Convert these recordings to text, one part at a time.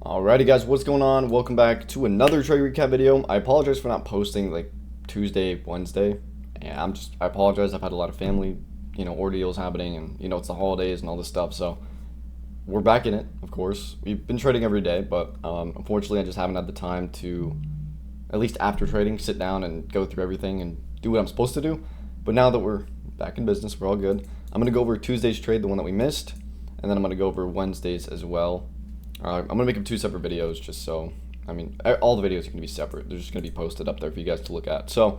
Alrighty guys, what's going on? Welcome back to another trade recap video. I apologize for not posting like Tuesday, Wednesday. And I apologize. I've had a lot of family, ordeals happening, and it's the holidays and all this stuff. So we're back in it, of course. We've been trading every day, but unfortunately I just haven't had the time to, at least after trading, sit down and go through everything and do what I'm supposed to do. But now that we're back in business, we're all good. I'm gonna go over Tuesday's trade, the one that we missed, and then I'm gonna go over Wednesday's as well. I'm going to make them two separate videos just so, all the videos are going to be separate. They're just going to be posted up there for you guys to look at. So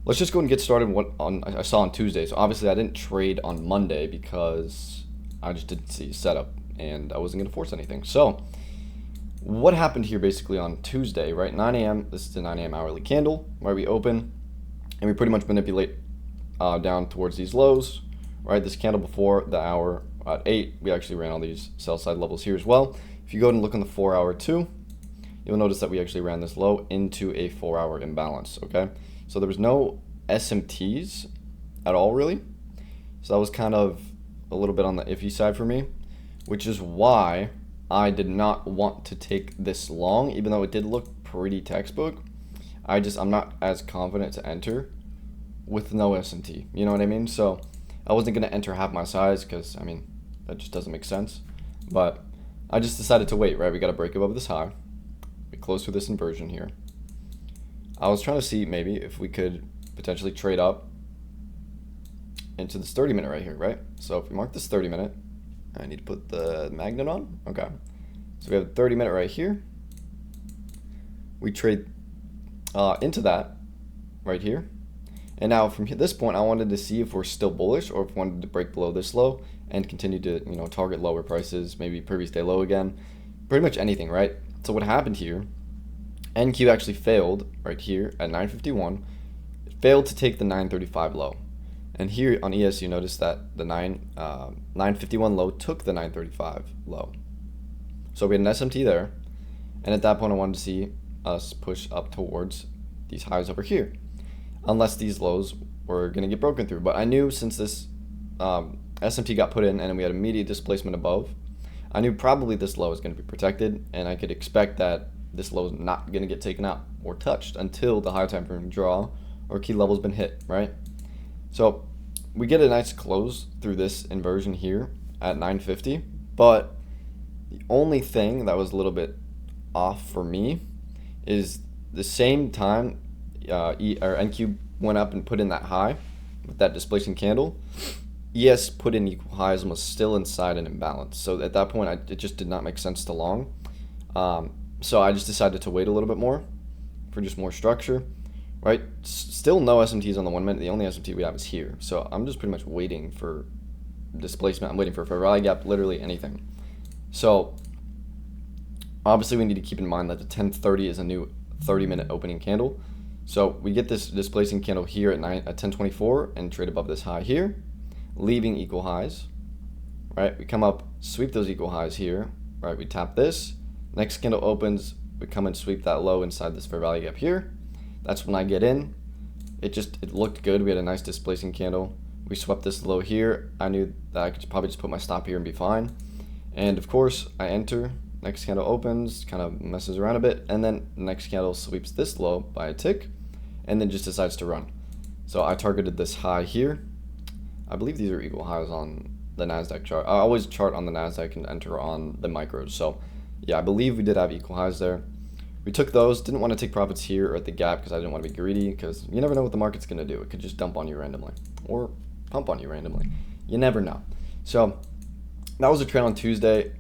let's just go and get started what I saw on Tuesday. So obviously I didn't trade on Monday because I just didn't see a setup and I wasn't going to force anything. So what happened here basically on Tuesday, right? 9 a.m. This is the 9 a.m. hourly candle where we open and we pretty much manipulate down towards these lows, right? This candle before the hour at 8, we actually ran all these sell side levels here as well. If you go and look on the 4-hour too, you'll notice that we actually ran this low into a 4-hour imbalance, okay? So there was no SMTs at all, really. So that was kind of a little bit on the iffy side for me, which is why I did not want to take this long, even though it did look pretty textbook. I'm not as confident to enter with no SMT, you know what I mean? So I wasn't going to enter half my size because, that just doesn't make sense. But I just decided to wait, right? We got to break above this high. We close through this inversion here. I was trying to see maybe if we could potentially trade up into this 30-minute right here, right? So if we mark this 30-minute, I need to put the magnet on. Okay. So we have a 30-minute right here. We trade into that right here. And now from this point, I wanted to see if we're still bullish or if we wanted to break below this low and continue to, target lower prices, maybe previous day low again, pretty much anything, right? So what happened here, NQ actually failed right here at 951. It failed to take the 935 low. And here on ES, you notice that the 951 low took the 935 low. So we had an SMT there. And at that point, I wanted to see us push up towards these highs over here, unless these lows were going to get broken through. But I knew since this SMT got put in and we had immediate displacement above, I knew probably this low is going to be protected, and I could expect that this low is not going to get taken out or touched until the higher time frame draw or key level has been hit, right? So we get a nice close through this inversion here at 950, but the only thing that was a little bit off for me is the same time NQ went up and put in that high with that displacing candle, ES put in equal highs and was still inside an imbalance. So at that point, it just did not make sense to long. So I just decided to wait a little bit more for just more structure, right? Still no SMTs on the 1 minute. The only SMT we have is here. So I'm just pretty much waiting for displacement. I'm waiting for a rally gap, literally anything. So obviously we need to keep in mind that the 1030 is a new 30-minute opening candle. So we get this displacing candle here at 1024 and trade above this high here, leaving equal highs, right? We come up, sweep those equal highs here, right? We tap this, next candle opens, we come and sweep that low inside this fair value gap here. That's when I get in. It looked good. We had a nice displacing candle. We swept this low here. I knew that I could probably just put my stop here and be fine. And of course, I enter. Next candle opens, kind of messes around a bit, and then next candle sweeps this low by a tick, and then just decides to run. So I targeted this high here. I believe these are equal highs on the NASDAQ chart. I always chart on the NASDAQ and enter on the micros. So yeah, I believe we did have equal highs there. We took those, didn't want to take profits here or at the gap because I didn't want to be greedy, because you never know what the market's going to do. It could just dump on you randomly or pump on you randomly. You never know. So that was a trade on Tuesday.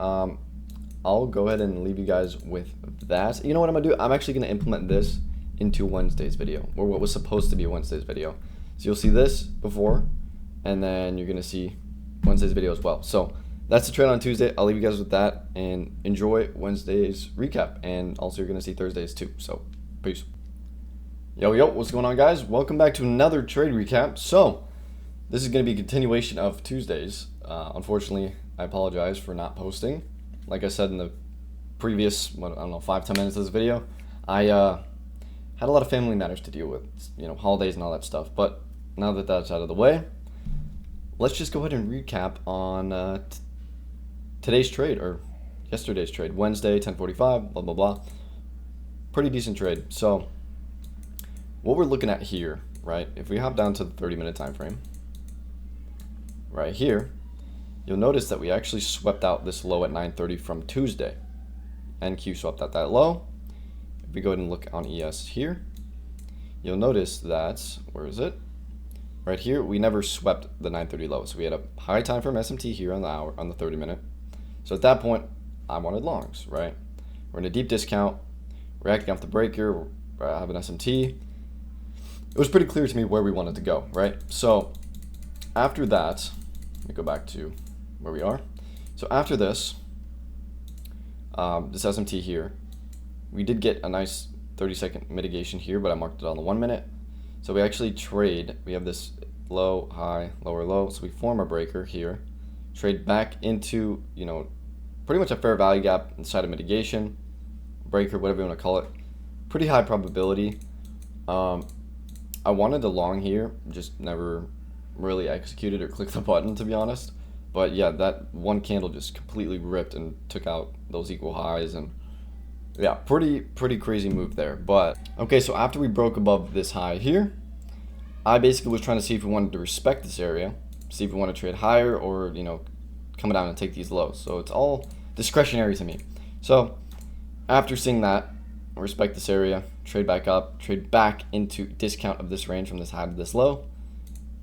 I'll go ahead and leave you guys with that. You know what I'm going to do? I'm actually going to implement this into Wednesday's video, or what was supposed to be Wednesday's video. So you'll see this before, and then you're going to see Wednesday's video as well. So that's the trade on Tuesday. I'll leave you guys with that, and enjoy Wednesday's recap. And also you're going to see Thursday's too. So peace. Yo, what's going on, guys? Welcome back to another trade recap. So this is going to be a continuation of Tuesday's. Unfortunately, I apologize for not posting. Like I said in the previous, 5-10 minutes of this video, I had a lot of family matters to deal with, holidays and all that stuff. But now that that's out of the way, let's just go ahead and recap on today's trade, or yesterday's trade, Wednesday, 10:45, blah, blah, blah. Pretty decent trade. So what we're looking at here, right, if we hop down to the 30-minute time frame, right here, you'll notice that we actually swept out this low at 9:30 from Tuesday. NQ swept out that low. If we go ahead and look on ES here, you'll notice that, where is it? Right here, we never swept the 9:30 low. So we had a high time frame SMT here on the hour, on the 30-minute. So at that point, I wanted longs, right? We're in a deep discount, reacting off the breaker, I have an SMT. It was pretty clear to me where we wanted to go, right? So after that, let me go back to where we are. So after this, this SMT here, we did get a nice 30-second mitigation here, but I marked it on the 1 minute. So we actually trade, we have this low, high, lower, low. So we form a breaker here, trade back into, you know, pretty much a fair value gap inside of mitigation, breaker, whatever you want to call it. Pretty high probability. I wanted a long here, just never really executed or clicked the button, to be honest. But yeah, that one candle just completely ripped and took out those equal highs, and yeah, pretty crazy move there. But okay, so after we broke above this high here, I basically was trying to see if we wanted to respect this area, see if we want to trade higher or, you know, come down and take these lows. So it's all discretionary to me. So after seeing that, respect this area, trade back up, trade back into discount of this range from this high to this low,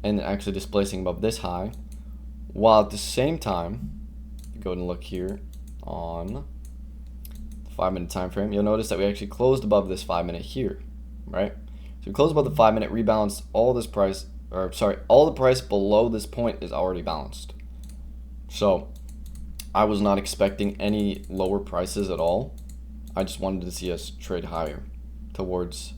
and actually displacing above this high, while at the same time, if you go ahead and look here on the 5-minute time frame, you'll notice that we actually closed above this 5-minute here, right? So we closed above the 5-minute, rebalanced all this price, or sorry, all the price below this point is already balanced. So I was not expecting any lower prices at all. I just wanted to see us trade higher towards,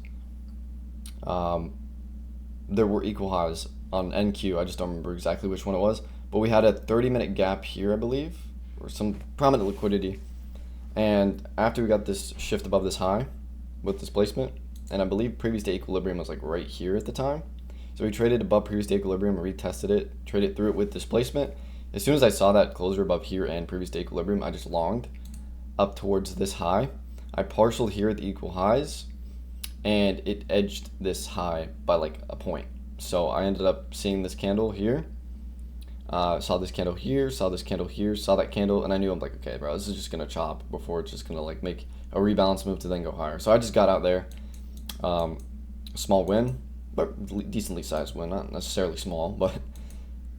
there were equal highs on NQ. I just don't remember exactly which one it was, but we had a 30-minute gap here, I believe, or some prominent liquidity. And after we got this shift above this high with displacement, and I believe previous day equilibrium was like right here at the time. So we traded above previous day equilibrium, retested it, traded through it with displacement. As soon as I saw that closure above here and previous day equilibrium, I just longed up towards this high. I partialed here at the equal highs, and it edged this high by like a point. So I ended up seeing this candle here, saw this candle here, saw this candle here, saw that candle, and I knew, I'm like, okay, bro, this is just gonna chop before it's just gonna like make a rebalance move to then go higher. So I just got out there, small win, but decently sized win, not necessarily small. But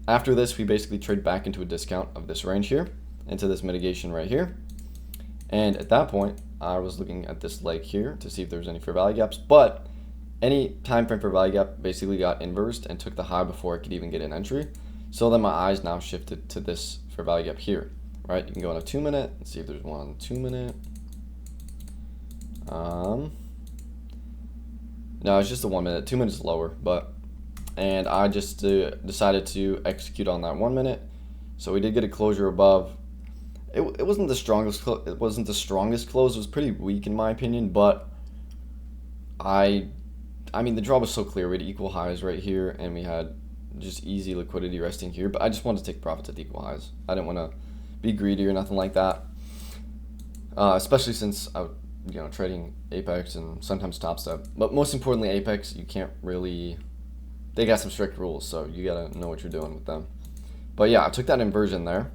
after this, we basically trade back into a discount of this range here, into this mitigation right here. And at that point, I was looking at this leg here to see if there was any fair value gaps, but any time frame fair value gap basically got inversed and took the high before I could even get an entry. So then my eyes now shifted to this fair value gap here, right? You can go on a 2-minute and see if there's one on the 2-minute. No, it's just a 1 minute. 2 minutes is lower, and I just decided to execute on that 1 minute. So we did get a closure above. It wasn't the strongest. It wasn't the strongest close. It was pretty weak in my opinion, but I mean the draw was so clear. We had equal highs right here, and we had just easy liquidity resting here. But I just wanted to take profits at the equal highs. I didn't want to be greedy or nothing like that. Especially since I, trading Apex and sometimes Top Step. But most importantly, Apex, you can't really. They got some strict rules, so you gotta know what you're doing with them. But yeah, I took that inversion there,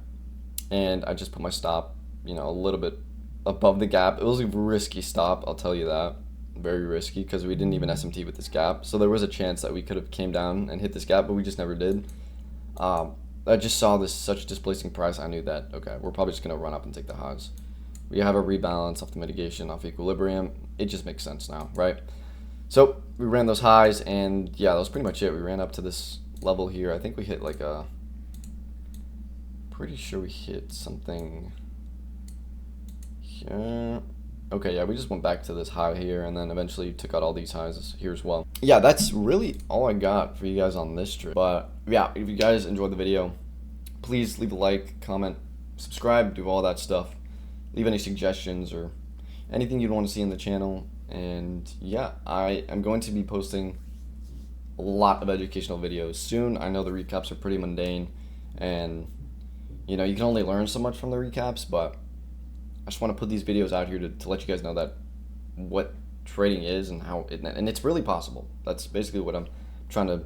and I just put my stop, a little bit above the gap. It was a risky stop, I'll tell you that. Very risky, because we didn't even SMT with this gap. So there was a chance that we could have came down and hit this gap, but we just never did. I just saw this such displacing price. I knew that, okay, we're probably just going to run up and take the highs. We have a rebalance off the mitigation, off equilibrium. It just makes sense now, right? So we ran those highs, and yeah, that was pretty much it. We ran up to this level here. I think we hit like a... Pretty sure we hit something here. Okay, yeah, we just went back to this high here, and then eventually took out all these highs here as well. Yeah, that's really all I got for you guys on this trip. But yeah, if you guys enjoyed the video, please leave a like, comment, subscribe, do all that stuff. Leave any suggestions or anything you'd want to see in the channel. And yeah, I am going to be posting a lot of educational videos soon. I know the recaps are pretty mundane, and you can only learn so much from the recaps, but just want to put these videos out here to let you guys know that what trading is and how it, and it's really possible. That's basically what I'm trying to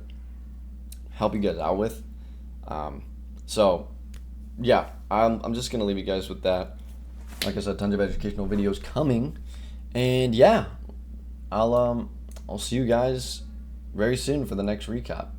help you guys out with. So yeah, I'm just gonna leave you guys with that. Like I said, tons of educational videos coming, and yeah, I'll see you guys very soon for the next recap.